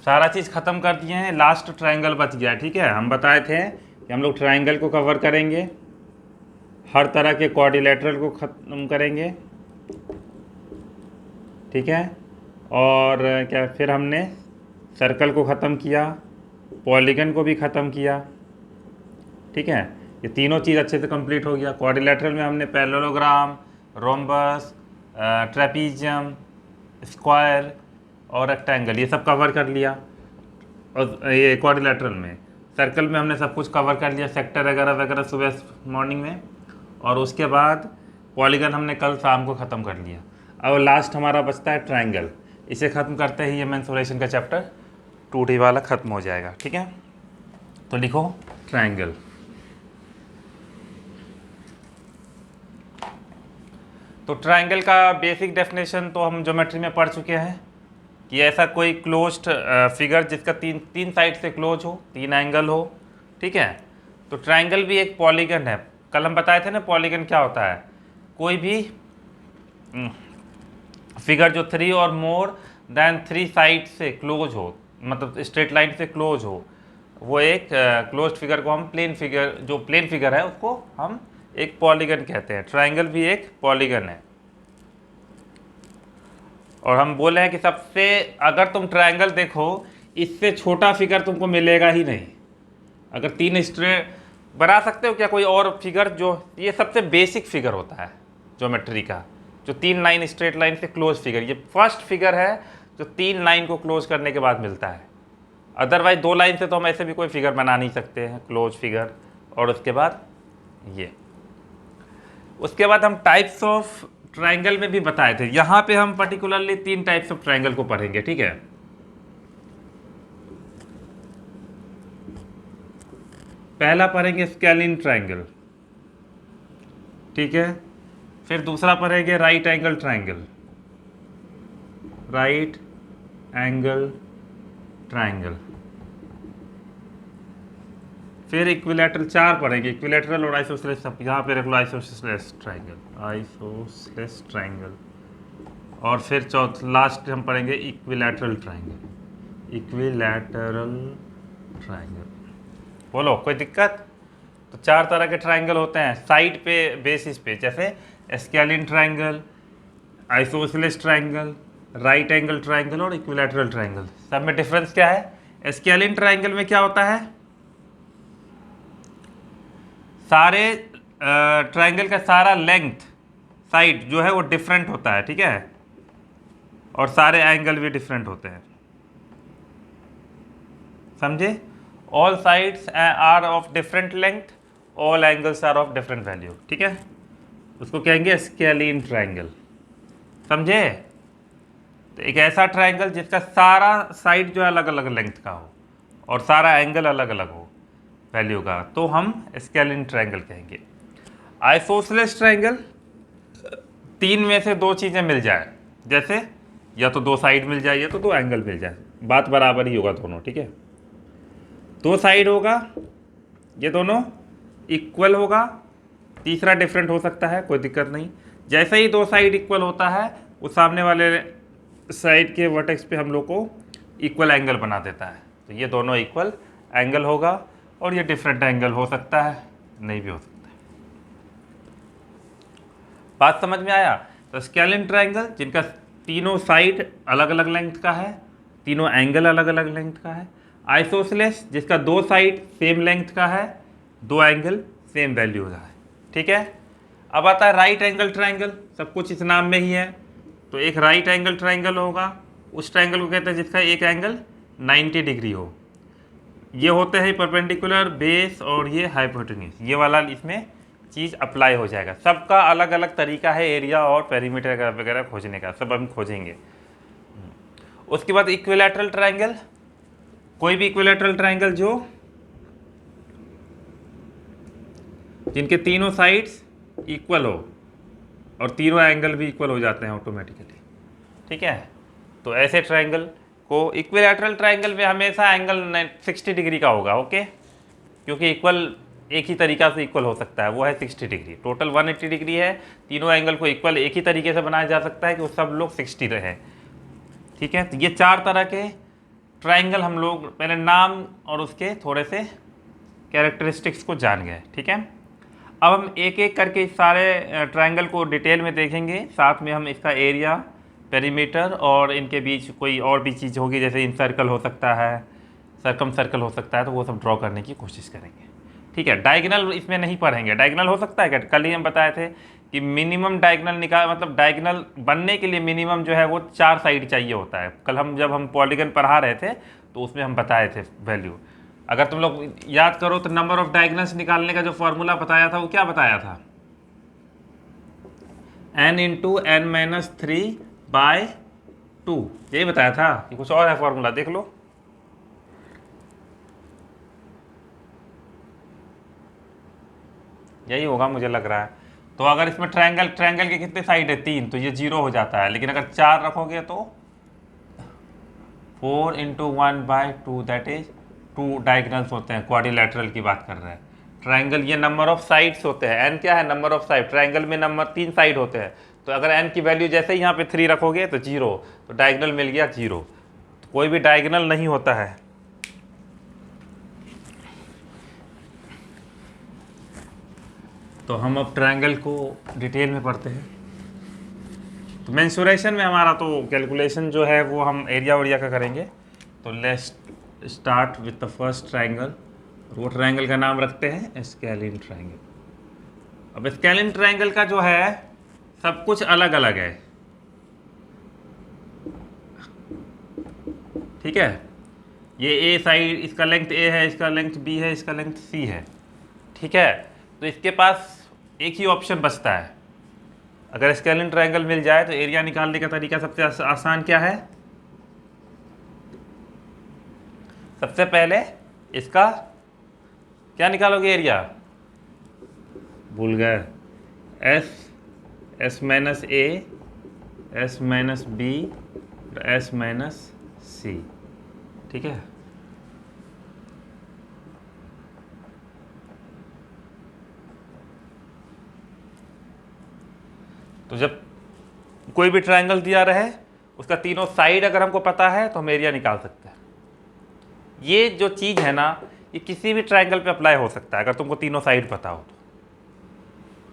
सारा चीज़ ख़त्म कर दिए हैं, लास्ट ट्रायंगल बच गया। ठीक है, हम बताए थे कि हम लोग ट्रायंगल को कवर करेंगे, हर तरह के क्वाड्रिलेटरल को ख़त्म करेंगे। ठीक है, और क्या फिर हमने सर्कल को ख़त्म किया, पॉलीगन को भी ख़त्म किया। ठीक है, ये तीनों चीज़ अच्छे से कंप्लीट हो गया। क्वाड्रिलेटरल में हमने पैरेललोग्राम, रोम्बस, ट्रेपीजियम, स्क्वायर और रेक्टेंगल ये सब कवर कर लिया। और ये क्वाड्रिलेटरल में, सर्कल में हमने सब कुछ कवर कर लिया, सेक्टर वगैरह वगैरह सुबह मॉर्निंग में। और उसके बाद पॉलीगन हमने कल शाम को ख़त्म कर लिया। अब लास्ट हमारा बचता है ट्रायंगल। इसे ख़त्म करते ही ये मेंसुरेशन का चैप्टर 2D वाला ख़त्म हो जाएगा। ठीक है, तो लिखो ट्रायंगल। तो ट्रायंगल का बेसिक डेफिनेशन तो हम ज्योमेट्री में पढ़ चुके हैं कि ऐसा कोई क्लोज्ड फिगर जिसका तीन साइड से क्लोज हो, तीन एंगल हो। ठीक है, तो ट्रायंगल भी एक पॉलीगन है। कल हम बताए थे ना पॉलीगन क्या होता है, कोई भी फिगर जो 3 और मोर देन 3 साइड से क्लोज हो, मतलब स्ट्रेट लाइन से क्लोज हो, वो एक क्लोज्ड फिगर को हम प्लेन फिगर, जो प्लेन फिगर है उसको हम एक पॉलीगन कहते हैं। ट्रायंगल भी एक पॉलीगन है। और हम बोले हैं कि सबसे, अगर तुम ट्रायंगल देखो इससे छोटा फिगर तुमको मिलेगा ही नहीं। अगर तीन स्ट्रेट बना सकते हो क्या कोई और फिगर, जो ये सबसे बेसिक फिगर होता है ज्योमेट्री का, जो 3 लाइन स्ट्रेट लाइन से क्लोज फिगर, ये फर्स्ट फिगर है जो 3 लाइन को क्लोज करने के बाद मिलता है। अदरवाइज 2 लाइन से तो हम ऐसे भी कोई फिगर बना नहीं सकते हैं क्लोज फिगर। और उसके बाद ये, उसके बाद हम टाइप्स ऑफ ट्रायंगल में भी बताए थे। यहाँ पे हम पर्टिकुलरली 3 टाइप्स ऑफ ट्रायंगल को पढ़ेंगे। ठीक है, पहला पढ़ेंगे स्केलिन ट्रायंगल। ठीक है, फिर दूसरा पढ़ेंगे right angle triangle, right angle triangle. फिर इक्विलैटरल 4 पढ़ेंगे, इक्विलैटरल और आइसोसेलेस। यहाँ पे रख लो आइसोसेलेस ट्रायंगल, आइसोसेलेस ट्रायंगल। और फिर लास्ट हम पढ़ेंगे इक्विलैटरल ट्रायंगल, इक्विलैटरल ट्रायंगल। बोलो कोई दिक्कत? तो 4 तरह के ट्रायंगल होते हैं साइड पे बेसिस पे, जैसे scalene triangle, isosceles triangle, right angle triangle और इक्विलैटरल ट्रायंगल। सब में डिफरेंस क्या है? स्केलिन ट्रायंगल में क्या होता है, सारे ट्रायंगल का सारा लेंथ साइड जो है वो डिफरेंट होता है। ठीक है, और सारे एंगल भी डिफरेंट होते हैं। समझे? All sides are of different length, all angles are of different value. ठीक है, उसको कहेंगे स्केलिन ट्रायंगल। समझे? तो एक ऐसा ट्रायंगल जिसका सारा साइड जो है अलग अलग लेंथ का हो और सारा एंगल अलग अलग हो वैल्यू का, तो हम स्केलिन ट्रायंगल कहेंगे। आइसोसेलेस ट्रायंगल, 3 में से 2 चीज़ें मिल जाए, जैसे या तो 2 साइड मिल जाए या तो 2 एंगल मिल जाए, बात बराबर ही होगा दोनों। ठीक है, 2 साइड होगा, ये दोनों इक्वल होगा, तीसरा डिफरेंट हो सकता है, कोई दिक्कत नहीं। जैसे ही 2 साइड इक्वल होता है वो सामने वाले साइड के वर्टेक्स पे हम लोग को इक्वल एंगल बना देता है। तो ये दोनों इक्वल एंगल होगा, और ये डिफरेंट एंगल हो सकता है, नहीं भी हो सकता है। बात समझ में आया? तो स्केलिन ट्रायंगल जिनका तीनों साइड अलग अलग लेंथ का है, तीनों एंगल अलग अलग लेंथ का है। आइसोसेलेस जिसका 2 साइड सेम लेंथ का है, 2 एंगल सेम वैल्यू का है। ठीक है, अब आता है राइट एंगल ट्रायंगल। सब कुछ इस नाम में ही है। तो एक राइट एंगल ट्रायंगल होगा, उस ट्रायंगल को कहते हैं जिसका एक एंगल 90 डिग्री हो। ये होते हैं परपेंडिकुलर, बेस और ये हाइपोटेन्यूज, ये वाला इसमें चीज़ अप्लाई हो जाएगा। सबका अलग अलग तरीका है एरिया और पेरीमीटर वगैरह खोजने का, सब हम खोजेंगे। उसके बाद इक्विलैटरल ट्रायंगल, कोई भी इक्विलैटरल ट्रायंगल जो जिनके तीनों साइड्स इक्वल हो और तीनों एंगल भी इक्वल हो जाते हैं ऑटोमेटिकली। ठीक है, तो ऐसे ट्रायंगल को इक्विलैटरल ट्रायंगल में हमेशा एंगल 60 डिग्री का होगा। ओके, क्योंकि इक्वल एक ही तरीका से इक्वल हो सकता है, वो है 60 डिग्री। टोटल 180 डिग्री है, तीनों एंगल को इक्वल एक ही तरीके से बनाया जा सकता है कि वो सब लोग 60 रहे। ठीक है, तो ये 4 तरह के ट्राइंगल हम लोग पहले नाम और उसके थोड़े से कैरेक्टरिस्टिक्स को जान गए, ठीक है। अब हम एक एक करके इस सारे ट्राइंगल को डिटेल में देखेंगे, साथ में हम इसका एरिया, पेरीमीटर और इनके बीच कोई और भी चीज़ होगी, जैसे इन सर्कल हो सकता है, सर्कम सर्कल हो सकता है, तो वो सब ड्रॉ करने की कोशिश करेंगे, ठीक है। डायगोनल इसमें नहीं पढ़ेंगे। डायगोनल हो सकता है क्या? कल ही हम बताए थे कि मिनिमम डायगोनल निकाल, मतलब डायगोनल बनने के लिए मिनिमम जो है वो 4 साइड चाहिए होता है। कल हम जब हम पॉलीगन पढ़ा रहे थे तो उसमें हम बताए थे वैल्यू। अगर तुम लोग याद करो तो नंबर ऑफ डायगोनल्स निकालने का जो फॉर्मूला बताया था वो क्या बताया था? n इंटू एन माइनस 3/2, यही बताया था कि कुछ और है फॉर्मूला? देख लो। यही होगा मुझे लग रहा है। तो अगर इसमें ट्रायंगल के कितने साइड है? 3, तो ये 0 हो जाता है। लेकिन अगर 4 रखोगे तो 4 इंटू 1/2, दैट इज 2 डायगोनल्स होते हैं। क्वाड्रिलेटरल की बात कर रहे हैं। ट्रायंगल ये नंबर ऑफ साइड्स होते हैं। एन क्या है? Number of side. ट्रायंगल में नंबर 3 साइड होते हैं। तो अगर एन की वैल्यू जैसे ही यहाँ पे 3 रखोगे तो 0, तो डायगोनल मिल गया 0। तो कोई भी डायगोनल नहीं होता है। तो हम अब ट्रायंगल को डिटेल में पढ़ते हैं। तो मेंसुरेशन में हमारा तो कैलकुलेशन जो है वो हम एरिया वरिया का करेंगे। तो let's start with the first triangle. वो ट्रायंगल का नाम रखते हैं स्केलिन ट्रायंगल। अब स्केलिन ट्रायंगल का जो है सब कुछ अलग अलग है, ठीक है। ये ए साइड, इसका लेंथ ए है, इसका लेंथ बी है, इसका लेंथ सी है, ठीक है। तो इसके पास एक ही ऑप्शन बचता है। अगर स्केलिन ट्रायंगल मिल जाए तो एरिया निकालने का तरीका सबसे आसान क्या है? सबसे पहले इसका क्या निकालोगे? एरिया भूल गए। S minus A, S minus B, S minus C, ठीक है। तो जब कोई भी ट्रायंगल दिया रहे, उसका तीनों साइड अगर हमको पता है तो हम एरिया निकाल सकते हैं। ये जो चीज़ है ना, ये किसी भी ट्रायंगल पे अप्लाई हो सकता है अगर तुमको तीनों साइड पता हो तो।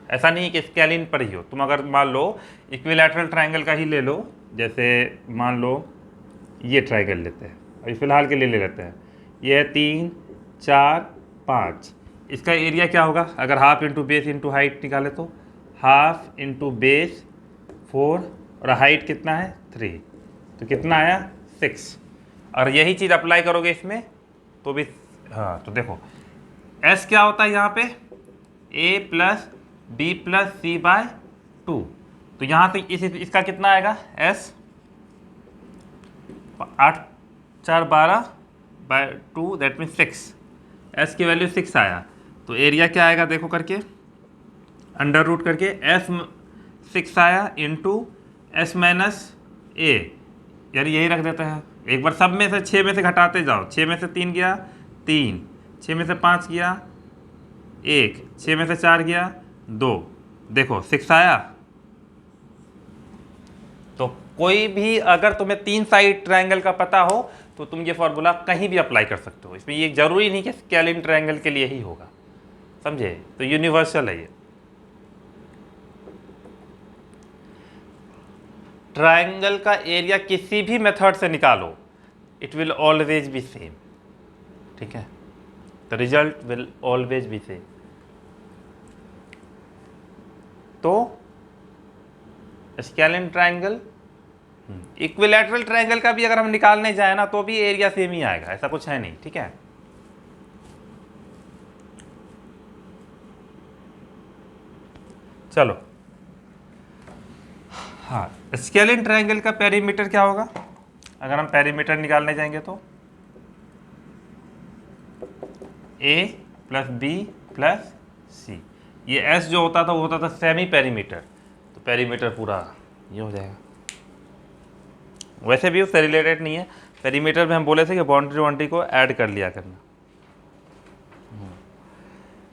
ऐसा नहीं कि स्केलिन पर ही हो। तुम अगर मान लो इक्विलैटरल ट्रायंगल का ही ले लो, जैसे मान लो ये ट्रायंगल लेते हैं, अभी फ़िलहाल के लिए ले लेते हैं। ये है 3, 4, 5। इसका एरिया क्या होगा? अगर half into base into height निकाले तो हाफ इंटू बेस 4 और हाइट कितना है? 3, तो कितना आया? 6। और यही चीज़ अप्लाई करोगे इसमें तो भी, हाँ। तो देखो एस क्या होता है यहाँ पे? ए प्लस बी प्लस c/2। तो यहाँ से इसका कितना आएगा? S 8, 4, 12/2, that mean 6। एस की वैल्यू 6 आया। तो एरिया क्या आएगा देखो करके, अंडर रूट करके एस 6 आया इंटू एस माइनस ए, यानी यही रख देते हैं। एक बार सब में से 6 में से घटाते जाओ। 6 में से 3 गया 3, 6 में से 5 गया 1, 6 में से 4 गया 2, देखो 6 आया। तो कोई भी अगर तुम्हें 3 साइड ट्रायंगल का पता हो तो तुम ये फॉर्मूला कहीं भी अप्लाई कर सकते हो। इसमें ये जरूरी नहीं कि स्केलिन ट्रायंगल के लिए ही होगा, समझे? तो यूनिवर्सल है ये। ट्रायंगल का एरिया किसी भी मेथड से निकालो, it will always be same, ठीक है। The result will always be same. तो स्केलिन ट्रायंगल, इक्विलैटरल ट्रायंगल का भी अगर हम निकालने जाए ना तो भी एरिया सेम ही आएगा, ऐसा कुछ है नहीं, ठीक है। चलो, हाँ, स्केलिन ट्रायंगल का पेरीमीटर क्या होगा? अगर हम पेरीमीटर निकालने जाएंगे तो ए प्लस बी प्लस सी। ये एस जो होता था वो होता था सेमी पेरीमीटर, तो पेरीमीटर पूरा ये हो जाएगा। वैसे भी उससे रिलेटेड नहीं है। पेरीमीटर में हम बोले थे कि बाउंड्री वाउंड्री को ऐड कर लिया करना।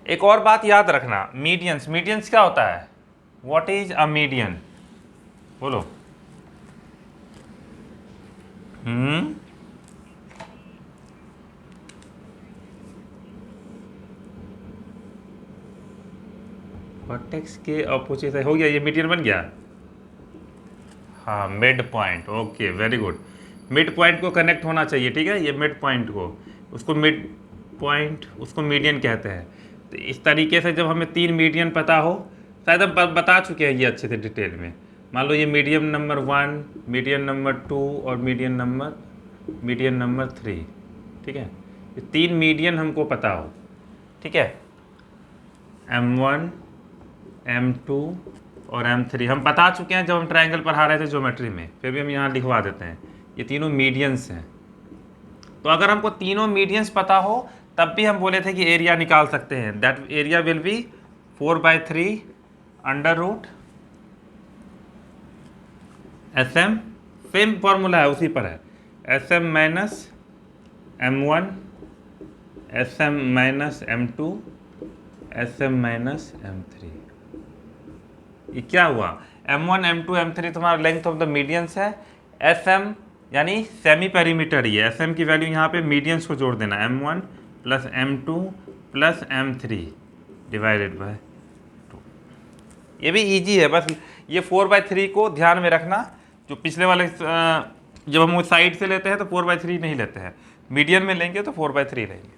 एक और बात याद रखना, मीडियंस। मीडियंस क्या होता है? What is a median? बोलो। वर्टेक्स के अपोजिट साइड हो गया, ये मीडियन बन गया। हाँ mid point, okay very good. Mid point को कनेक्ट होना चाहिए, ठीक है, ये मिड पॉइंट को, उसको मिड पॉइंट, उसको मीडियन कहते हैं। तो इस तरीके से जब हमें 3 मीडियन पता हो, शायद हम बता चुके हैं ये अच्छे से डिटेल में। मान लो ये मीडियन नंबर 1, मीडियन नंबर 2 और मीडियन नंबर 3, ठीक है, ये 3 मीडियन हमको पता हो, ठीक है, M1, M2 और M3 हम बता चुके हैं जब हम ट्रायंगल पढ़ा रहे थे ज्योमेट्री में, फिर भी हम यहाँ लिखवा देते हैं, ये तीनों मीडियंस हैं। तो अगर हमको तीनों मीडियंस पता हो तब भी हम बोले थे कि एरिया निकाल सकते हैं, that area will be 4/3 under root SM, same formula है उसी पर है, SM minus M1, SM minus M2, SM minus M3। ये क्या हुआ, M1, M2, M3 तुम्हारा लेंथ ऑफ द मीडियंस है, SM यानी सेमी पेरीमीटर ही है, SM की वैल्यू यहाँ पे मीडियंस को जोड़ देना, M1 plus M2 plus M3 divided by 2। ये भी इजी है, बस ये 4/3 को ध्यान में रखना। जो पिछले वाले जब हम साइड से लेते हैं तो 4/3 नहीं लेते हैं, मीडियन में लेंगे तो 4/3 लेंगे।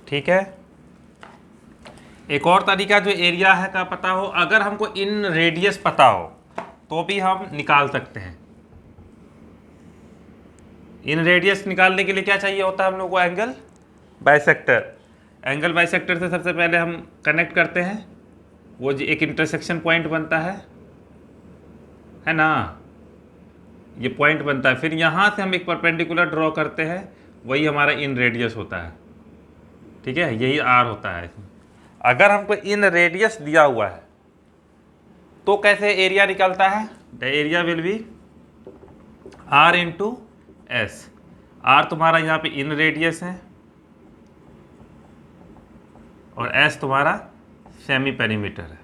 ठीक है, एक और तरीका जो एरिया है का पता हो, अगर हमको इन रेडियस पता हो तो भी हम निकाल सकते हैं। इन रेडियस निकालने के लिए क्या चाहिए होता है हम लोग को, एंगल बाइसेक्टर। एंगल बाइसेक्टर से सबसे पहले हम कनेक्ट करते हैं, वो जो एक इंटरसेक्शन पॉइंट बनता है ना, ये पॉइंट बनता है, फिर यहाँ से हम एक परपेंडिकुलर ड्रॉ करते हैं, वही हमारा इन रेडियस होता है, ठीक है, यही R होता है। अगर हमको इन रेडियस दिया हुआ है तो कैसे एरिया निकलता है, the area will B R into S। R तुम्हारा यहाँ पे इन रेडियस है और S तुम्हारा सेमी पेरीमीटर है।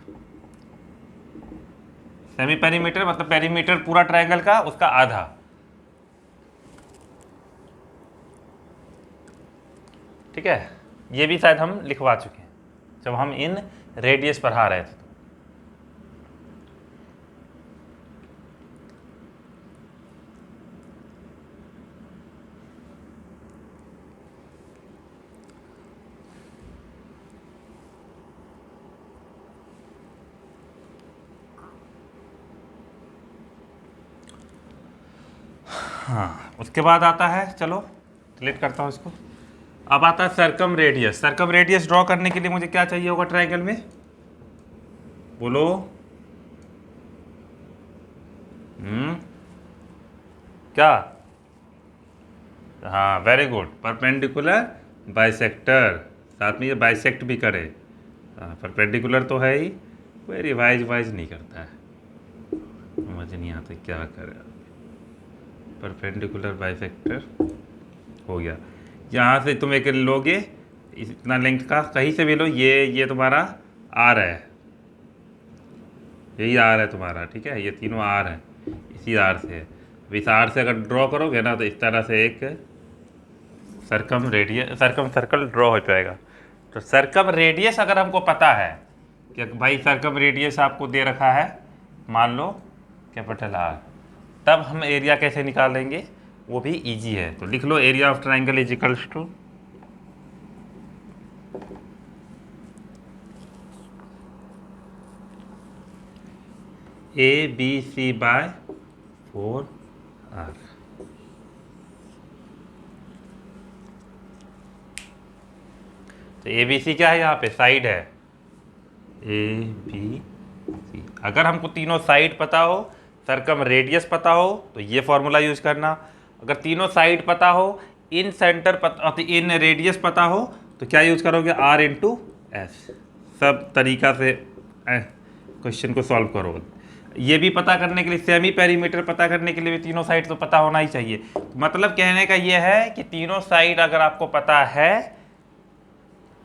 सेमी पेरीमीटर मतलब पेरीमीटर पूरा ट्रायंगल का उसका आधा, ठीक है, ये भी शायद हम लिखवा चुके हैं जब हम इन रेडियस पढ़ा रहे थे। हाँ, उसके बाद आता है, चलो डिलीट करता हूँ इसको, अब आता है circum radius. Circum radius draw करने के लिए मुझे क्या चाहिए होगा ट्रायंगल में, बोलो। क्या, हाँ वेरी गुड, परपेंडिकुलर बाइसेक्टर, साथ में ये बाइसेक्ट भी करे। हाँ परपेंडिकुलर तो है ही, कोई रिवाइज वाइज नहीं करता है, समझ नहीं आता क्या करे। परपेंडिकुलर बाइसेक्टर हो गया, यहाँ से तुम एक लोगे इतना लेंथ का, कहीं से भी लो, ये तुम्हारा R है, यही R है तुम्हारा, ठीक है, ये तीनों R है, इसी R से है। इस R से अगर ड्रॉ करोगे ना तो इस तरह से एक सर्कम सर्कल ड्रॉ हो जाएगा। तो सर्कम रेडियस अगर हमको पता है कि भाई सर्कम रेडियस आपको दे रखा है, मान लो कैपिटल R, तब हम एरिया कैसे निकालेंगे वो भी इजी है। तो लिख लो, area of triangle is equals to ABC by 4R। तो ABC क्या है, यहाँ पे साइड है, ABC। अगर हमको तीनों साइड पता हो, सर्कम रेडियस पता हो तो ये फॉर्मूला यूज करना। अगर तीनों साइड पता हो, इन सेंटर पता, इन रेडियस पता हो तो क्या यूज करोगे, R इंटू S। सब तरीका से क्वेश्चन को सॉल्व करो। ये भी पता करने के लिए, सेमी पेरीमीटर पता करने के लिए भी तीनों साइड तो पता होना ही चाहिए। मतलब कहने का ये है कि तीनों साइड अगर आपको पता है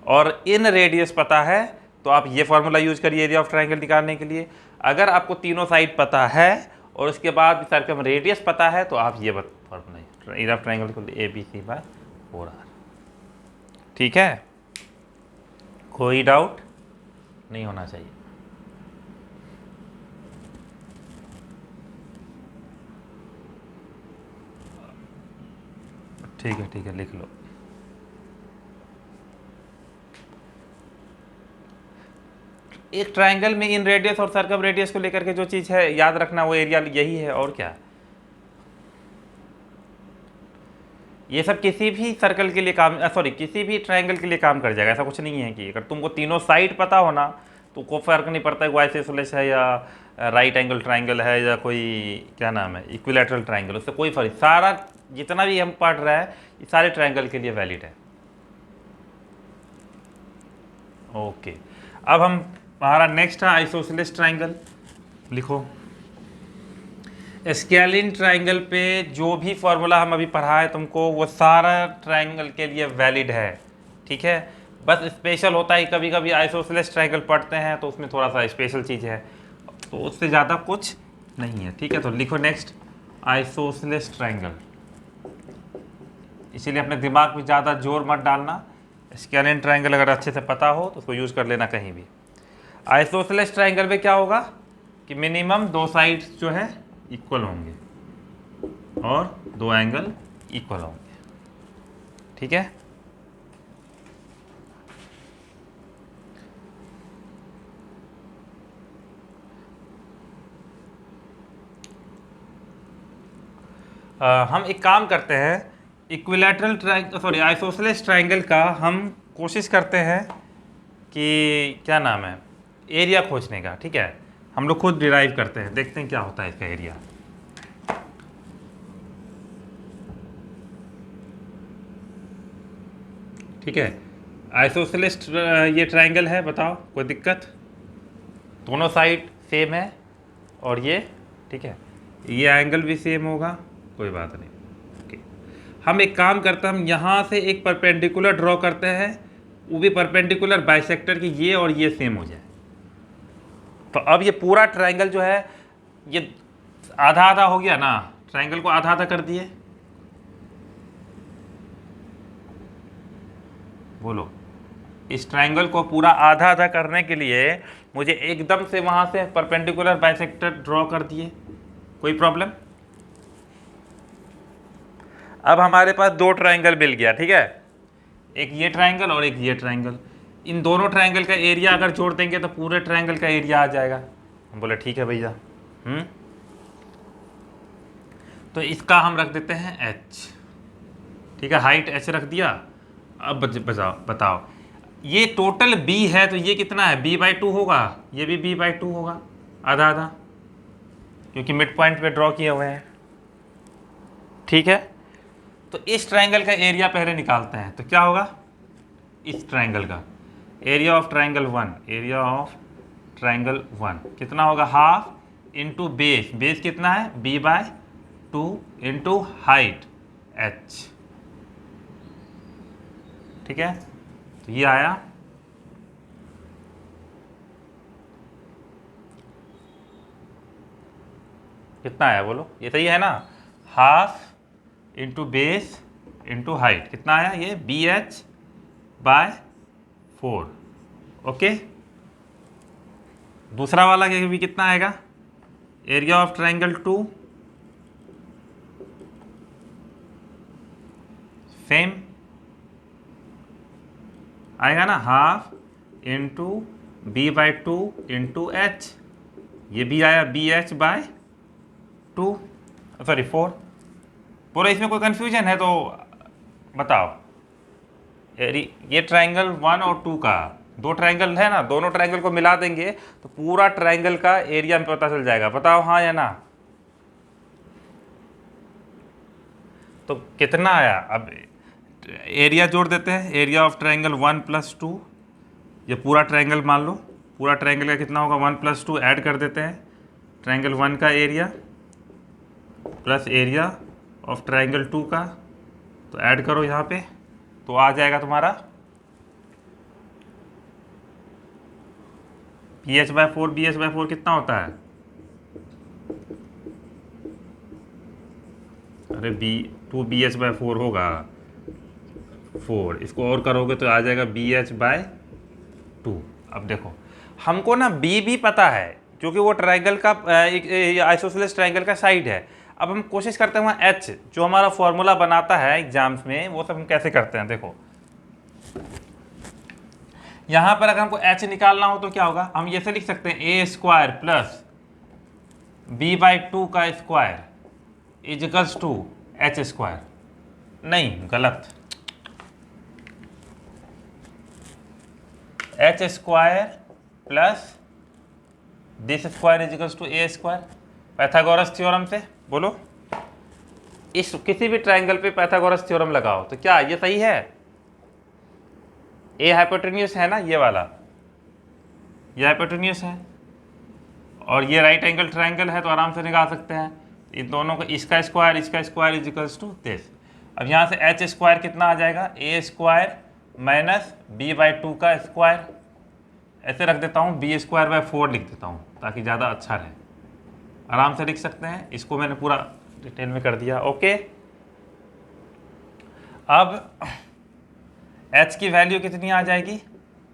और इन रेडियस पता है तो आप ये फॉर्मूला यूज करिए एरिया ऑफ ट्राइंगल निकालने के लिए। अगर आपको तीनों साइड पता है और उसके बाद सर्कम रेडियस पता है तो आप ये फॉर्मूला एरिया ऑफ ट्राइंगल को ABC/4R। ठीक है, कोई डाउट नहीं होना चाहिए। ठीक है लिख लो। एक ट्राइंगल में इन रेडियस और सर्कम रेडियस को लेकर के जो चीज़ है याद रखना वो एरिया यही है, और क्या। ये सब किसी भी सर्कल के लिए काम किसी भी ट्राइंगल के लिए काम कर जाएगा। ऐसा कुछ नहीं है कि अगर तुमको तीनों साइड पता हो ना तो कोई फ़र्क नहीं पड़ता है आइसोसेलेस है या राइट एंगल ट्राइंगल है या कोई क्या नाम है इक्विलैटरल ट्राइंगल, उससे कोई फर्क। सारा जितना भी हम पढ़ रहे हैं ये सारे ट्राइंगल के लिए वैलिड है। ओके, अब हम हमारा नेक्स्ट है आइसोसेलेस ट्राइंगल। लिखो, स्केलिन ट्राइंगल पे जो भी फॉर्मूला हम अभी पढ़ा है तुमको वो सारा ट्राइंगल के लिए वैलिड है। ठीक है, बस स्पेशल होता है कभी कभी आइसोसेलेस ट्राइंगल पढ़ते हैं तो उसमें थोड़ा सा स्पेशल चीज़ है, तो उससे ज़्यादा कुछ नहीं है। ठीक है, तो लिखो नेक्स्ट आइसोसेलेस ट्राइंगल। इसीलिए अपने दिमाग में ज़्यादा जोर मत डालना। स्केलिन ट्राइंगल अगर अच्छे से पता हो तो उसको यूज़ कर लेना कहीं भी। आइसोसेलेस ट्राइंगल में क्या होगा कि मिनिमम दो साइड्स जो है इक्वल होंगे और दो एंगल इक्वल होंगे। ठीक है, हम एक काम करते हैं, इक्विलैटरल आइसोसेलेस ट्राइंगल का हम कोशिश करते हैं कि क्या नाम है एरिया खोजने का। ठीक है, हम लोग खुद डिराइव करते हैं, देखते हैं क्या होता है इसका एरिया। ठीक है, आइसोसेलेस ये ट्राइंगल है, बताओ कोई दिक्कत। दोनों साइड सेम है और ये ठीक है, ये एंगल भी सेम होगा, कोई बात नहीं। ओके, हम एक काम करते हैं, हम यहाँ से एक परपेंडिकुलर ड्रॉ करते हैं, वो भी परपेंडिकुलर बाइसेक्टर की ये और ये सेम हो जाए। तो अब ये पूरा ट्राइंगल जो है ये आधा आधा हो गया ना, ट्राइंगल को आधा आधा कर दिए। बोलो, इस ट्राइंगल को पूरा आधा आधा करने के लिए मुझे एकदम से वहां से परपेंडिकुलर बाइसेक्टर ड्रॉ कर दिए, कोई प्रॉब्लम। अब हमारे पास दो ट्राइंगल मिल गया। ठीक है, एक ये ट्राइंगल और एक ये ट्राइंगल। इन दोनों ट्राइंगल का एरिया अगर जोड़ देंगे तो पूरे ट्राइंगल का एरिया आ जाएगा। हम बोले ठीक है भैया। तो इसका हम रख देते हैं h। ठीक है, हाइट h रख दिया। अब बताओ ये टोटल b है तो ये कितना है, b/2 होगा, ये भी b/2 होगा, आधा आधा, क्योंकि मिड पॉइंट पे ड्रॉ किए हुए हैं। ठीक है, तो इस ट्राइंगल का एरिया पहले निकालते हैं। तो क्या होगा, इस ट्राइंगल का area of triangle 1, area of triangle 1 कितना होगा, हाफ इंटू बेस, बेस कितना है b/2 इंटू हाइट h। ठीक है, तो ये आया कितना आया, बोलो ये सही है ना, half into base into height कितना आया, ये BH/4। ओके, दूसरा वाला के भी कितना आएगा, एरिया ऑफ ट्राइंगल 2 सेम आएगा ना, half into b/2 into h, ये भी आया BH/2 4। बोलो इसमें कोई कंफ्यूजन है तो बताओ। ये ट्राइंगल 1 और 2 का, दो ट्राइंगल है ना, दोनों ट्राइंगल को मिला देंगे तो पूरा ट्राइंगल का एरिया में पता चल जाएगा। बताओ हाँ या ना। तो कितना आया, अब एरिया जोड़ देते हैं, एरिया ऑफ ट्राइंगल 1 + 2, ये पूरा ट्राइंगल मान लो, पूरा ट्राइंगल का कितना होगा 1 + 2 ऐड कर देते हैं, ट्राइंगल 1 का area plus area of triangle 2 का, तो ऐड करो यहाँ पे, तो आ जाएगा तुम्हारा BH/4 BH/4 कितना होता है? अरे 2BH/4 होगा 4, इसको और करोगे तो आ जाएगा BH/2। अब देखो हमको ना B भी पता है क्योंकि वो ट्रायंगल का आइसोसेलेस ट्रायंगल का साइड है। अब हम कोशिश करते हैं वहाँ H जो हमारा फॉर्मूला बनाता है एग्जाम्स में, वो सब हम कैसे करते हैं। देखो यहाँ पर अगर हमको H निकालना हो तो क्या होगा, हम ये से लिख सकते हैं A² प्लस B/2 का स्क्वायर इजिकल्स टू H²। नहीं, गलत, H² plus this square equals to A²। Pythagoras theorem से बोलो, इस किसी भी ट्रायंगल पे पाइथागोरस थ्योरम लगाओ तो क्या ये सही है? ए हाइपोटेन्यूस है ना, ये वाला, ये हाइपोटेन्यूस है और ये राइट एंगल ट्रायंगल है, तो आराम से निकाल सकते हैं इन दोनों को, इसका square is equals to this. अब यहाँ से H² कितना आ जाएगा, A² माइनस B/2 का स्क्वायर, ऐसे रख देता हूँ, B²/4 लिख देता हूँ ताकि ज़्यादा अच्छा रहे, आराम से लिख सकते हैं। इसको मैंने पूरा डिटेल में कर दिया। ओके, अब H की वैल्यू कितनी आ जाएगी,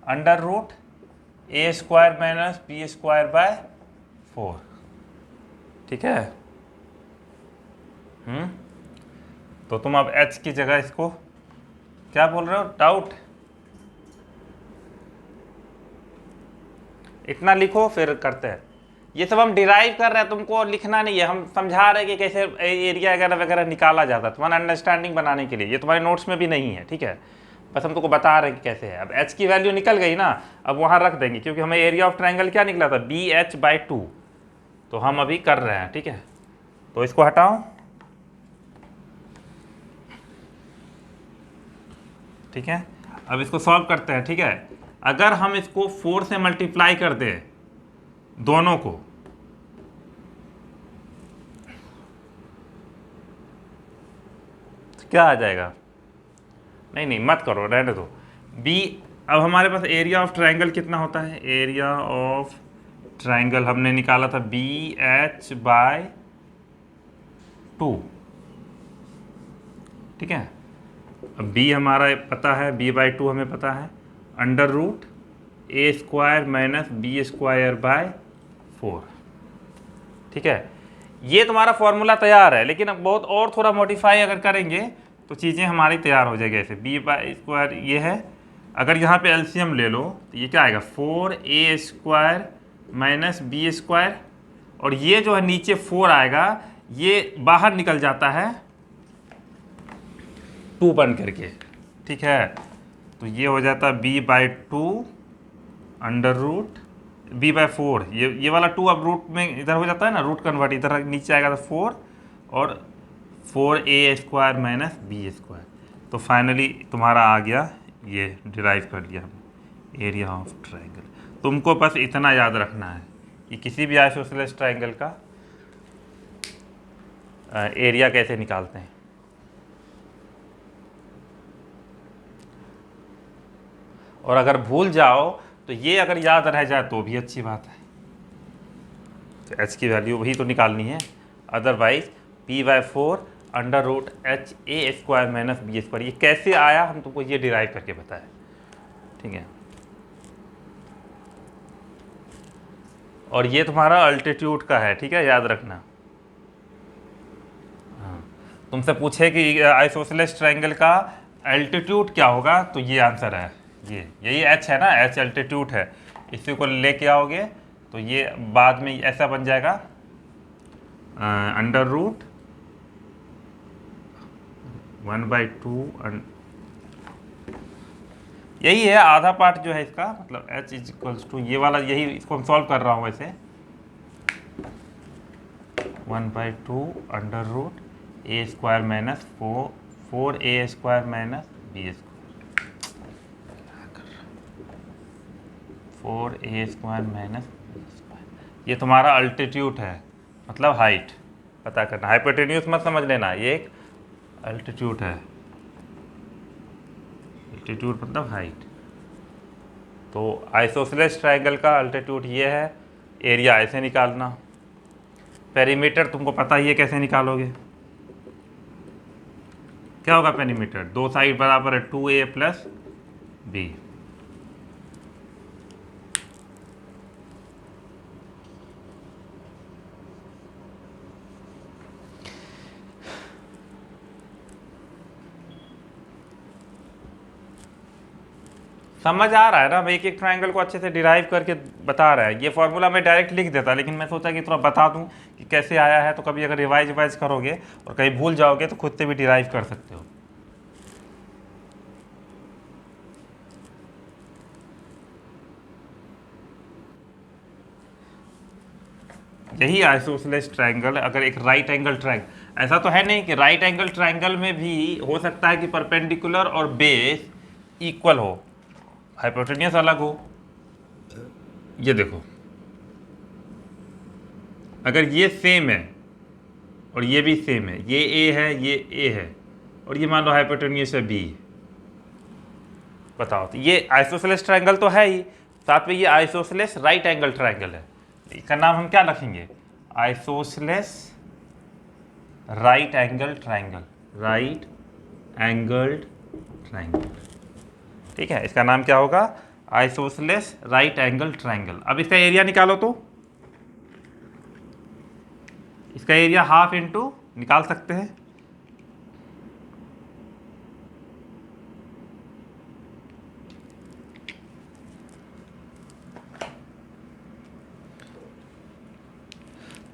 √A² माइनस B²/4। ठीक है, तो तुम अब H की जगह इसको क्या बोल रहे हो, डाउट, इतना लिखो फिर करते हैं। ये सब हम डिराइव कर रहे हैं, तुमको लिखना नहीं है, हम समझा रहे हैं कि कैसे एरिया वगैरह वगैरह निकाला जाता है, तुम्हारा अंडरस्टैंडिंग बनाने के लिए। ये तुम्हारे नोट्स में भी नहीं है, ठीक है, बस हम तुमको बता रहे हैं कि कैसे है। अब H की वैल्यू निकल गई ना, अब वहाँ रख देंगे क्योंकि हमें एरिया ऑफ ट्रायंगल क्या निकला था, BH/2, तो हम अभी कर रहे हैं। ठीक है, तो इसको हटाओ, ठीक है, अब इसको सॉल्व करते हैं। ठीक है, अगर हम इसको 4 से मल्टीप्लाई कर दें दोनों को, तो क्या आ जाएगा, नहीं मत करो, रहने दो। B, अब हमारे पास एरिया ऑफ ट्रायंगल कितना होता है, एरिया ऑफ ट्रायंगल हमने निकाला था BH/2। ठीक है, अब B हमारा पता है, B/2 हमें पता है, √A² माइनस B²/4। ठीक है, ये तुम्हारा फॉर्मूला तैयार है, लेकिन अब बहुत और थोड़ा मॉडिफाई अगर करेंगे तो चीज़ें हमारी तैयार हो जाएगी। ऐसे B/2 ये है, अगर यहाँ पे एलसीएम ले लो तो ये क्या आएगा, 4A² माइनस B², और ये जो है नीचे 4 आएगा, ये बाहर निकल जाता है 2 बन करके। ठीक है, तो ये हो जाता है B/2 B/4, ये वाला 2 अब रूट में इधर हो जाता है ना, रूट कन्वर्ट, इधर नीचे आएगा तो 4 और 4A² माइनस B²। तो फाइनली तुम्हारा आ गया, ये डिराइव कर लिया हमने, एरिया ऑफ ट्रायंगल। तुमको बस इतना याद रखना है कि किसी भी आइसोसेलेस ट्रायंगल का एरिया कैसे निकालते हैं। और अगर भूल जाओ तो ये अगर याद रह जाए तो भी अच्छी बात है, तो H की वैल्यू वही तो निकालनी है, otherwise P/4 √HA² minus B²। ये कैसे आया हम तुमको ये डिराइव करके बताया। ठीक है, और ये तुम्हारा अल्टीट्यूड का है, ठीक है, याद रखना। हाँ, तुमसे पूछे कि आइसोसेलेस ट्रायंगल का अल्टीट्यूड क्या होगा, तो ये आंसर है, यही H है ना, H अल्टीट्यूड है, इसी को लेके आओगे तो ये बाद में ऐसा बन जाएगा, √1/2, यही है आधा पार्ट जो है इसका, मतलब H इज इक्वल्स टू ये वाला, यही इसको हम सॉल्व कर रहा हूँ वैसे, 1/2 √A² minus 4A² minus B², 4A² minus B²। ये तुम्हारा अल्टीट्यूड है, मतलब हाइट पता करना, हाइपोटेन्यूस मत समझ लेना, ये एक अल्टीट्यूड है, अल्टीट्यूड मतलब हाइट। तो आइसोसेलेस ट्रायंगल का अल्टीट्यूड ये है, एरिया ऐसे निकालना, पेरीमीटर तुमको पता ही है कैसे निकालोगे। क्या होगा पेरीमीटर, दो साइड बराबर है 2a प्लस बी। समझ आ रहा है ना, मैं एक एक ट्रायंगल को अच्छे से डिराइव करके बता रहा है। ये फॉर्मूला मैं डायरेक्ट लिख देता, लेकिन मैं सोचा कि थोड़ा बता दूं कि कैसे आया है, तो कभी अगर रिवाइज करोगे और कहीं भूल जाओगे तो खुद से भी डिराइव कर सकते हो। यही आइसोसेलेस ट्रायंगल। अगर एक राइट एंगल ट्रायंगल, ऐसा तो है नहीं कि राइट एंगल ट्रायंगल में भी हो सकता है कि परपेंडिकुलर और बेस इक्वल हो, हाइपोटेन्यूस अलग हो। ये देखो, अगर ये सेम है और ये भी सेम है, ये ए है ये ए है, और ये मान लो हाइपोटेन्यूस है बी, बताओ, तो ये आइसोसेलेस ट्रायंगल तो है ही, साथ में ये आइसोसेलेस राइट एंगल ट्रायंगल है। इसका नाम हम क्या रखेंगे, isosceles right angle triangle, right angled triangle. ठीक है, इसका नाम क्या होगा, आइसोसेलेस राइट एंगल ट्रायंगल। अब इसका एरिया निकालो, तो इसका एरिया हाफ इंटू निकाल सकते हैं,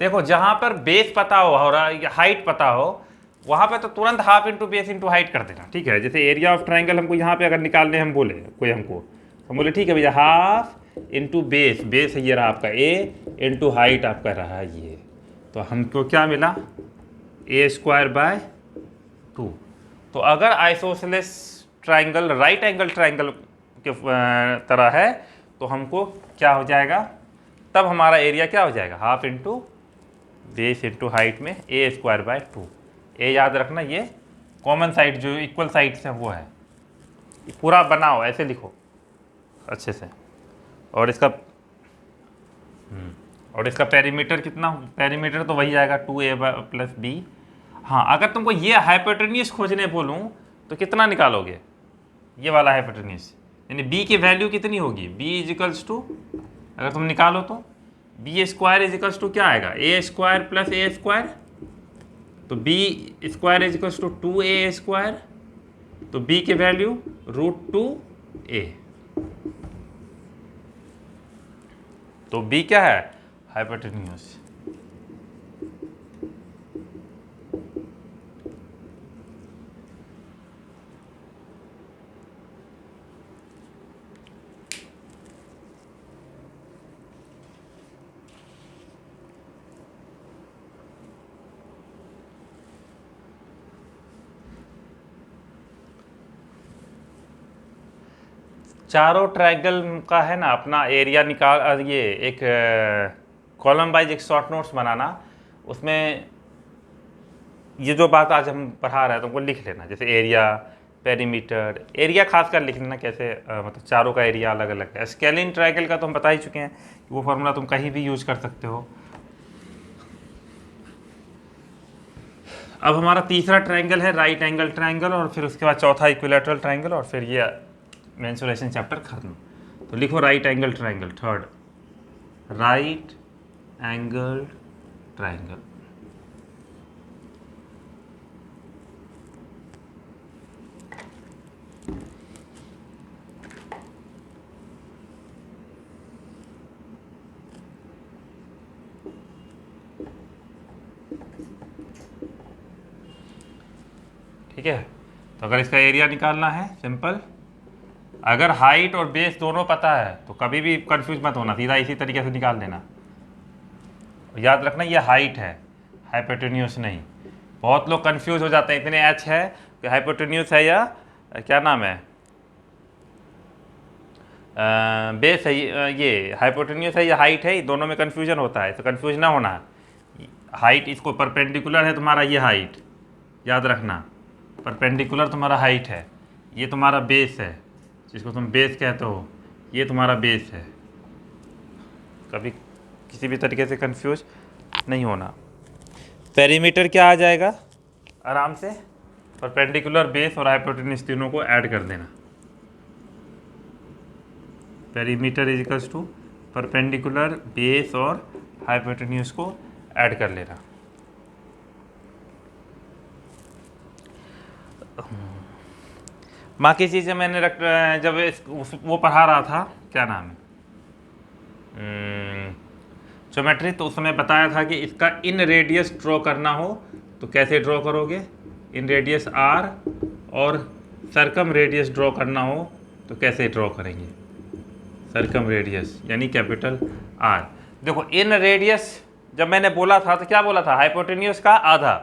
देखो जहां पर बेस पता हो और हाइट पता हो, वहां पे तो तुरंत half into base into height कर देना। ठीक है, जैसे एरिया ऑफ ट्रायंगल हमको यहाँ पे अगर निकालने हम बोले, कोई हमको हम बोले ठीक है भैया हाफ इंटू बेस, बेस ये रहा आपका ए, इंटू हाइट आपका रहा ये, तो हमको क्या मिला, ए स्क्वायर बाय 2। तो अगर isosceles triangle right angle triangle के तरह है तो हमको क्या हो जाएगा, तब हमारा एरिया क्या हो जाएगा, half into base into height में ए स्क्वायर बाय 2। ए याद रखना, ये कॉमन साइड जो इक्वल साइड से वो है, पूरा बनाओ ऐसे लिखो अच्छे से। और इसका पेरीमीटर कितना, पेरीमीटर तो वही आएगा 2a प्लस बी। हाँ, अगर तुमको ये हाइपोटेन्यूस खोजने बोलूँ तो कितना निकालोगे, ये वाला हाइपोटेन्यूस, यानी b की वैल्यू कितनी होगी, b इजिकल्स टू, अगर तुम निकालो तो बी स्क्वायर इजिकल्स टू क्या आएगा, a square plus a square, तो b square equals to 2a square, तो b की वैल्यू √2a, तो b क्या है, हाइपोटेन्यूस। चारों ट्रायंगल का है ना अपना एरिया निकाल, ये एक कॉलम वाइज एक शॉर्ट नोट्स बनाना, उसमें ये जो बात आज हम पढ़ा रहे हैं तुमको लिख लेना, जैसे एरिया, पेरीमीटर, एरिया खासकर लिख लेना कैसे, मतलब चारों का एरिया अलग अलग है। स्केलिन ट्रायंगल का तो हम बता ही चुके हैं कि वो फार्मूला तुम कहीं भी यूज कर सकते हो। अब हमारा तीसरा ट्रायंगल है राइट एंगल ट्रायंगल, और फिर उसके बाद चौथा इक्विलैटरल ट्रायंगल, और फिर ये मेंसुरेशन चैप्टर खत्म। तो लिखो right angle triangle, third right angle triangle. ठीक है, तो अगर इसका एरिया निकालना है सिंपल, अगर हाइट और बेस दोनों पता है तो कभी भी कंफ्यूज मत होना, सीधा इसी तरीके से निकाल लेना। याद रखना ये हाइट है, हाइपोटेन्यूस नहीं। बहुत लोग कंफ्यूज हो जाते हैं, इतने एच है कि हाइपोटेन्यूस है या क्या नाम है, बेस है, ये हाइपोटेन्यूस है या हाइट है, दोनों में कंफ्यूजन होता है, तो कंफ्यूज ना होना। हाइट इसको परपेंडिकुलर है तुम्हारा, ये हाइट याद रखना, परपेंडिकुलर तुम्हारा हाइट है, ये तुम्हारा बेस है जिसको तुम बेस कहते हो, ये तुम्हारा बेस है। कभी किसी भी तरीके से कंफ्यूज नहीं होना। पेरीमीटर क्या आ जाएगा, आराम से परपेंडिकुलर बेस और हाइपोटेन्यूज तीनों को ऐड कर देना। Perimeter is equals to perpendicular base और हाइपोटेन्यूज को ऐड कर लेना। बाकी चीज़ें मैंने जब वो पढ़ा रहा था, क्या नाम है, ज्योमेट्री, तो उस समय बताया था कि इसका इन रेडियस ड्रॉ करना हो तो कैसे ड्रॉ करोगे, इन रेडियस आर, और सरकम रेडियस ड्रॉ करना हो तो कैसे ड्रॉ करेंगे, सरकम रेडियस यानी कैपिटल आर। देखो इन रेडियस जब मैंने बोला था तो क्या बोला था, हाइपोटेन्यूज का आधा,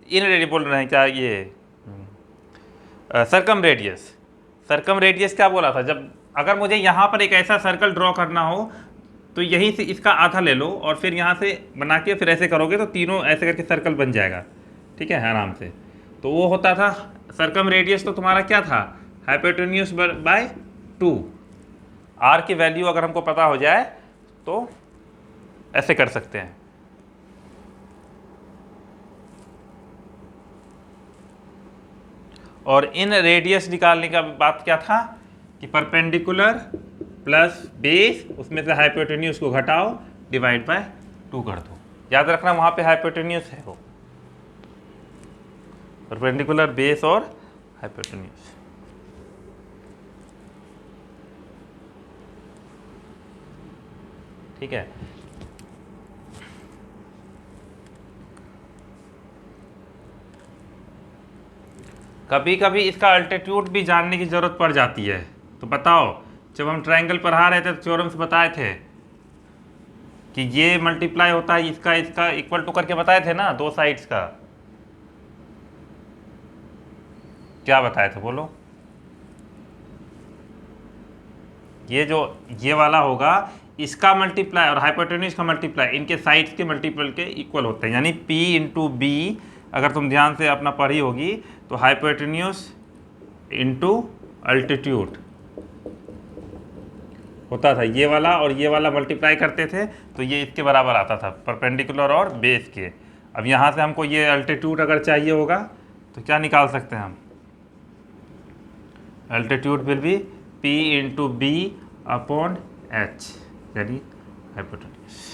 इन रेडियस बोल रहे हैं क्या, ये सरकम रेडियस। सरकम रेडियस क्या बोला था, जब अगर मुझे यहाँ पर एक ऐसा सर्कल ड्रॉ करना हो तो यहीं से इसका आधा ले लो और फिर यहाँ से बना के फिर ऐसे करोगे तो तीनों ऐसे करके सर्कल बन जाएगा, ठीक है, आराम से। तो वो होता था सरकम रेडियस, तो तुम्हारा क्या था, हाइपोटेन्यूज बाय 2। आर की वैल्यू अगर हमको पता हो जाए तो ऐसे कर सकते हैं। और इन रेडियस निकालने का बात क्या था कि परपेंडिकुलर प्लस बेस, उसमें से हाइपोटेन्यूज को घटाओ, डिवाइड बाय 2 कर दो। याद रखना वहां पे हाइपोटेन्यूज है वो, परपेंडिकुलर बेस और हाइपोटेन्यूज। ठीक है, कभी कभी इसका अल्टीट्यूड भी जानने की जरूरत पड़ जाती है। तो बताओ, जब हम ट्रायंगल पढ़ा रहे थे तो थ्योरम्स बताए थे कि ये मल्टीप्लाई होता है इसका इसका इक्वल टू करके बताए थे ना, दो साइड्स का। क्या बताए थे बोलो, ये जो ये वाला होगा इसका मल्टीप्लाई और हाइपोटेन्यूज का मल्टीप्लाई इनके साइड्स के मल्टीपल के इक्वल होते हैं, यानी P इंटू बी। अगर तुम ध्यान से अपना पढ़ी होगी तो हाइपोटेन्यूज इंटू अल्टीट्यूड होता था, ये वाला और ये वाला मल्टीप्लाई करते थे तो ये इसके बराबर आता था, परपेंडिकुलर और बेस के। अब यहाँ से हमको ये अल्टीट्यूड अगर चाहिए होगा तो क्या निकाल सकते हैं हम, altitude will be P into b upon h, यानी hypotenuse.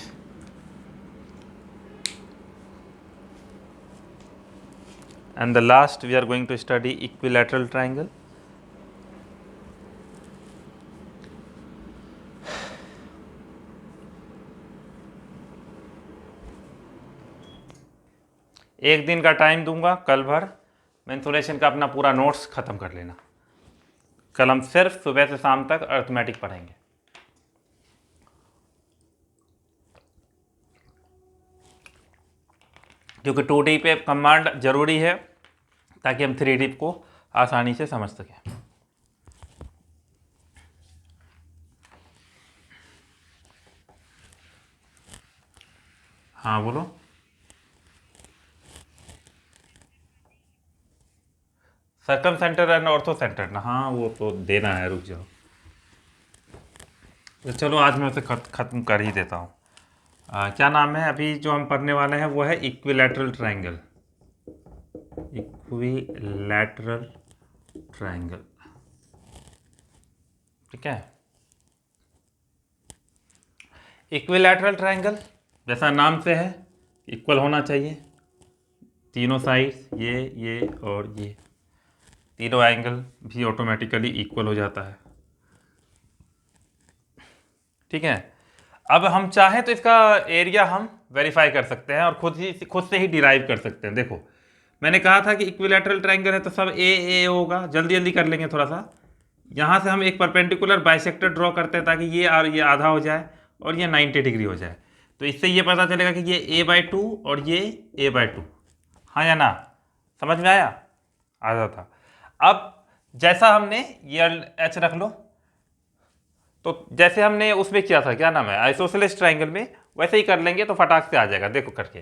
And the last we are going to study equilateral triangle. एक दिन का टाइम दूंगा कल भर, मेंसुरेशन का अपना पूरा नोट्स खत्म कर लेना। कल हम सिर्फ सुबह से शाम तक अर्थमेटिक पढ़ेंगे। क्योंकि 2D पे कमांड जरूरी है ताकि हम 3D को आसानी से समझ सकें। हाँ बोलो, circum centre and ortho centre ना, हाँ वो तो देना है, रुक जाओ। तो चलो आज मैं उसे खत्म कर ही देता हूँ। क्या नाम है, अभी जो हम पढ़ने वाले हैं वो है इक्विलैटरल ट्रायंगल। इक्विलैटरल ट्रायंगल, ठीक है। इक्विलैटरल ट्रायंगल जैसा नाम से है, इक्वल होना चाहिए तीनों साइड्स, ये और ये तीनों एंगल भी ऑटोमेटिकली इक्वल हो जाता है, ठीक है। अब हम चाहें तो इसका एरिया हम वेरीफाई कर सकते हैं और खुद से ही डिराइव कर सकते हैं। देखो मैंने कहा था कि इक्विलैटरल ट्रायंगल है तो सब ए होगा, जल्दी जल्दी कर लेंगे थोड़ा सा। यहाँ से हम एक परपेंडिकुलर बाइसेक्टर ड्रॉ करते हैं ताकि ये और ये आधा हो जाए और ये 90 डिग्री हो जाए। तो इससे ये पता चलेगा कि ये a/2 और ये a/2, हाँ या ना, समझ में आया, आधा था। अब जैसा हमने ये h रख लो, तो जैसे हमने उसमें किया था, क्या नाम है, आइसोसेलेस ट्रायंगल में, वैसे ही कर लेंगे तो फटाक से आ जाएगा, देखो करके।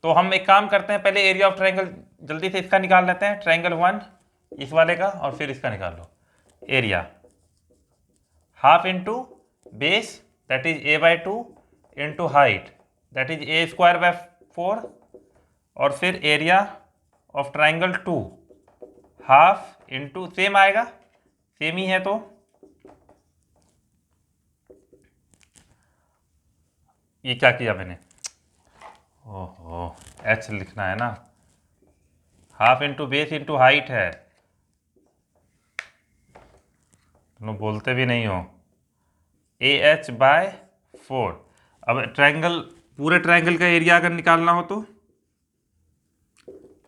तो हम एक काम करते हैं, पहले एरिया ऑफ ट्रायंगल जल्दी से इसका निकाल लेते हैं, ट्रायंगल 1 इस वाले का, और फिर इसका निकाल लो। Area half into base that is a by 2 into height that is a square by 4 और फिर area of triangle 2 half into same आएगा, सेम ही है तो ये क्या किया मैंने, ओहो h लिखना है ना, half into base into height है, तुम बोलते भी नहीं हो, ए एच बाय 4। अब ट्रायंगल, पूरे ट्रायंगल का एरिया अगर निकालना हो तो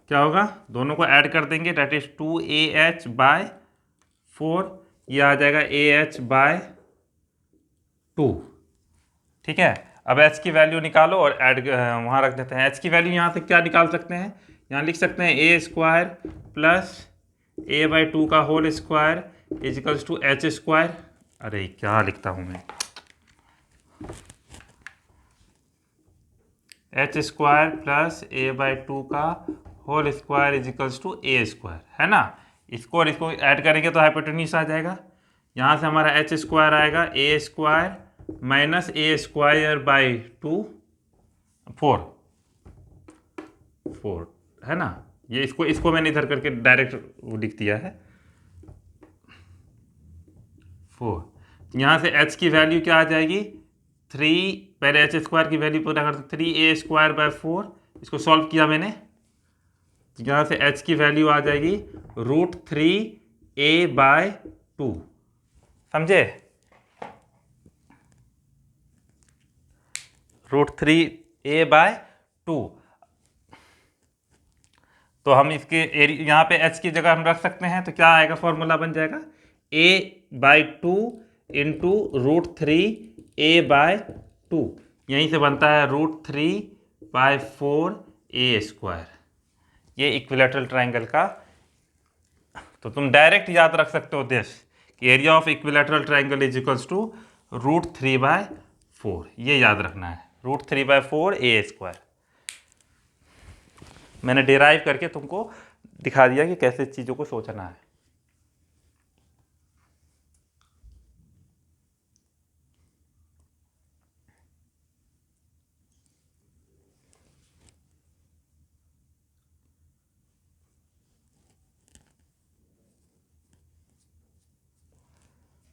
क्या होगा, दोनों को ऐड कर देंगे दैट इज 2AH बाय 4, ये आ जाएगा AH बाय 2। ठीक है, अब h की वैल्यू निकालो और ऐड वहाँ रख देते हैं। h की वैल्यू यहाँ से क्या निकाल सकते हैं, यहाँ लिख सकते हैं a square plus a by 2 का whole square equals to h square. अरे क्या लिखता हूँ मैं, h square plus a by 2 का whole square equals to a square, है ना। इसको और इसको ऐड करेंगे तो हाइपोटेन्यूज आ जाएगा। यहाँ से हमारा h स्क्वायर आएगा a square minus a square by 2 4 है ना। ये इसको मैंने इधर करके डायरेक्ट वो लिख दिया है 4। यहाँ से h की वैल्यू क्या आ जाएगी 3, पहले h स्क्वायर की वैल्यू पूरा करते 3a स्क्वायर बाय 4, इसको सॉल्व किया मैंने, यहाँ से h की वैल्यू आ जाएगी √3a बाय 2, समझे, √3a बाय 2। तो हम इसके यहाँ पे h की जगह हम रख सकते हैं, तो क्या आएगा, फॉर्मूला बन जाएगा a by 2 into √3a bye 2, यहीं से बनता है √3 बाय 4a स्क्वायर, ये इक्विलैटरल ट्रायंगल का। तो तुम डायरेक्ट याद रख सकते हो दिस कि area of equilateral triangle is equals to √3 by 4, ये याद रखना है, √3 बाय 4a स्क्वायर। मैंने डिराइव करके तुमको दिखा दिया कि कैसे चीज़ों को सोचना है।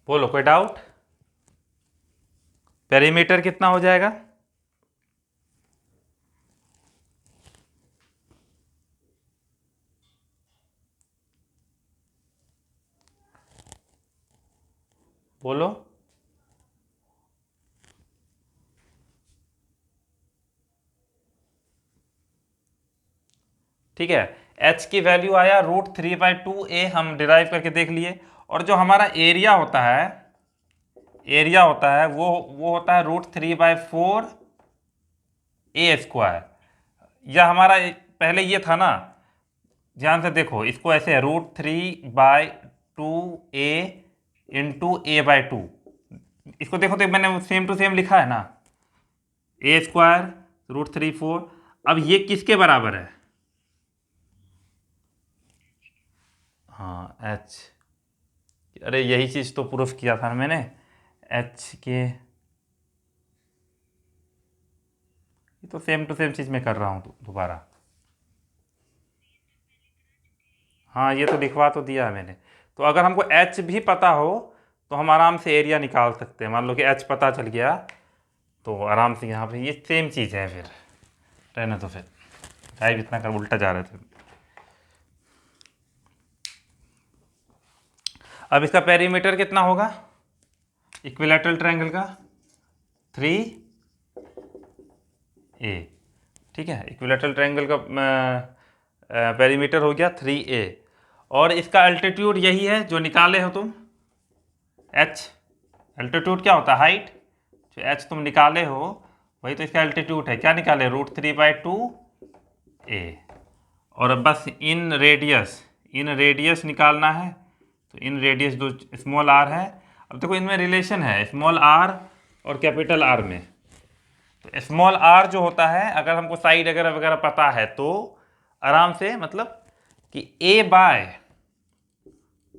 बोलो कोई डाउट, पेरीमीटर कितना हो जाएगा, बोलो। ठीक है, h की वैल्यू आया √3 बाई 2a, हम डिराइव करके देख लिए। और जो हमारा एरिया होता है, वो होता है √3 बाई 4a स्क्वायर। यह हमारा पहले ये था ना, ध्यान से देखो, इसको ऐसे है √3 by 2a into a by 2, इसको देखो तो मैंने सेम टू सेम लिखा है ना, a स्क्वायर √3 4। अब ये किसके बराबर है, हाँ h, अरे यही चीज़ तो प्रूफ किया था मैंने, h के, ये तो सेम टू सेम चीज़ मैं कर रहा हूँ दोबारा। हाँ ये तो लिखवा तो दिया है मैंने। तो अगर हमको h भी पता हो तो हम आराम से एरिया निकाल सकते हैं। मान लो कि h पता चल गया तो आराम से यहाँ पे ये सेम चीज़ है, फिर रहने तो फिर टाइप इतना कर उल्टा जा रहे थे। अब इसका पेरीमीटर कितना होगा इक्विलैटरल ट्रायंगल का, 3a। ठीक है, इक्विलैटरल ट्रायंगल का पेरीमीटर हो गया 3a, और इसका अल्टीट्यूड यही है जो निकाले हो तुम, h। अल्टीट्यूड क्या होता है, हाइट, जो h तुम निकाले हो वही तो इसका अल्टीट्यूड है। क्या निकाले, √3 बाई 2a। और अब बस इन रेडियस निकालना है, तो इन रेडियस जो स्मॉल r है, अब देखो इनमें रिलेशन है स्मॉल r और कैपिटल R में। तो स्मॉल r जो होता है, अगर हमको साइड वगैरह पता है तो आराम से, मतलब कि a बाय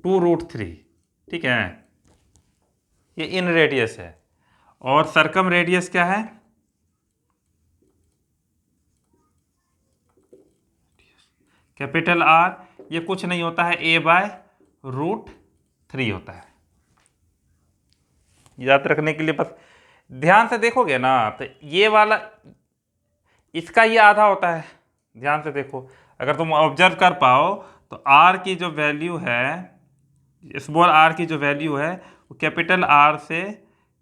2√3, ठीक है, ये इन रेडियस है। और सर्कम रेडियस क्या है? कैपिटल आर, ये कुछ नहीं होता है, a/√3 होता है। याद रखने के लिए बस ध्यान से देखोगे ना तो ये वाला इसका ये आधा होता है। ध्यान से देखो, अगर तुम ऑब्जर्व कर पाओ तो आर की जो वैल्यू है, स्मॉल आर की जो वैल्यू है वो कैपिटल आर से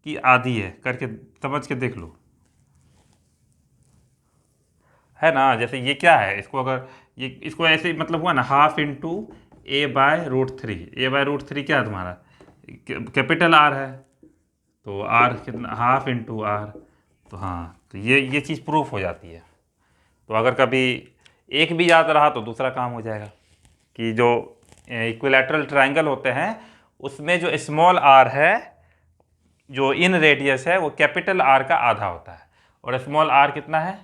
की आधी है, करके समझ के देख लो, है ना। जैसे ये क्या है, इसको अगर ये इसको ऐसे मतलब हुआ ना, हाफ इंटू a/√3। a/√3 क्या है तुम्हारा? कैपिटल आर है, तो आर कितना, हाफ इंटू आर। तो हाँ, तो ये चीज़ प्रूफ हो जाती है। तो अगर कभी एक भी याद रहा तो दूसरा काम हो जाएगा, कि जो इक्विलैटरल ट्रायंगल होते हैं उसमें जो स्मॉल आर है, जो इन रेडियस है, वो कैपिटल आर का आधा होता है। और स्मॉल आर कितना है?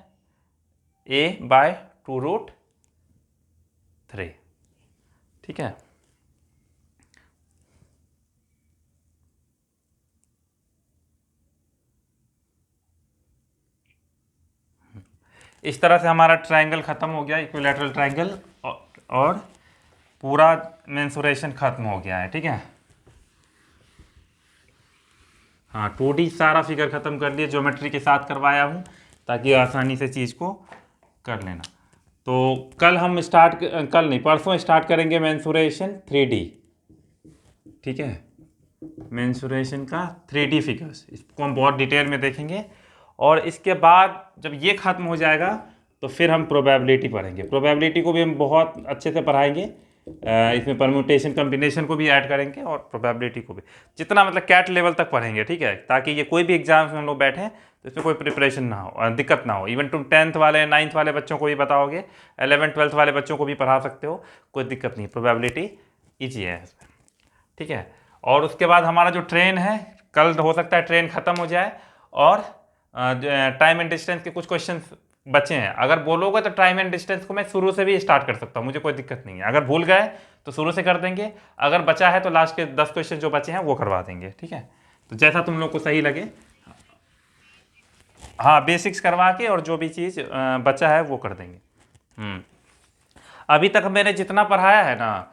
a/√3। ठीक है। इस तरह से हमारा ट्रायंगल ख़त्म हो गया, इक्विलैटरल ट्रायंगल, और पूरा मेंसुरेशन ख़त्म हो गया है। ठीक है। हाँ, 2D सारा फिगर ख़त्म कर लिए, ज्योमेट्री के साथ करवाया हूँ ताकि आसानी से चीज़ को कर लेना। तो कल हम कल नहीं, परसों स्टार्ट करेंगे मेंसुरेशन 3D। ठीक है, मेंसुरेशन का 3D फिगर्स, इसको हम बहुत डिटेल में देखेंगे। और इसके बाद जब ये ख़त्म हो जाएगा तो फिर हम प्रोबेबिलिटी पढ़ेंगे। प्रोबेबिलिटी को भी हम बहुत अच्छे से पढ़ाएंगे, इसमें परम्यूटेशन कम्बिनेशन को भी ऐड करेंगे और प्रोबेबिलिटी को भी, जितना मतलब कैट लेवल तक पढ़ेंगे। ठीक है, ताकि ये कोई भी एग्जाम्स में हम लोग बैठें तो इसमें कोई प्रिपरेशन ना हो, दिक्कत ना हो। इवन तुम 10th वाले 9th वाले बच्चों को भी बताओगे, 11th 12th वाले बच्चों को भी पढ़ा सकते हो, कोई दिक्कत नहीं। प्रोबेबिलिटी ईजी है इसमें। ठीक है। और उसके बाद हमारा जो ट्रेन है, कल हो सकता है ट्रेन ख़त्म हो जाए और टाइम एंड डिस्टेंस के कुछ क्वेश्चन बचे हैं। अगर बोलोगे तो टाइम एंड डिस्टेंस को मैं शुरू से भी स्टार्ट कर सकता हूँ, मुझे कोई दिक्कत नहीं है। अगर भूल गए तो शुरू से कर देंगे, अगर बचा है तो लास्ट के 10 क्वेश्चन जो बचे हैं वो करवा देंगे। ठीक है, तो जैसा तुम लोग को सही लगे। हाँ, बेसिक्स करवा के और जो भी चीज़ बचा है वो कर देंगे। अभी तक मैंने जितना पढ़ाया है ना,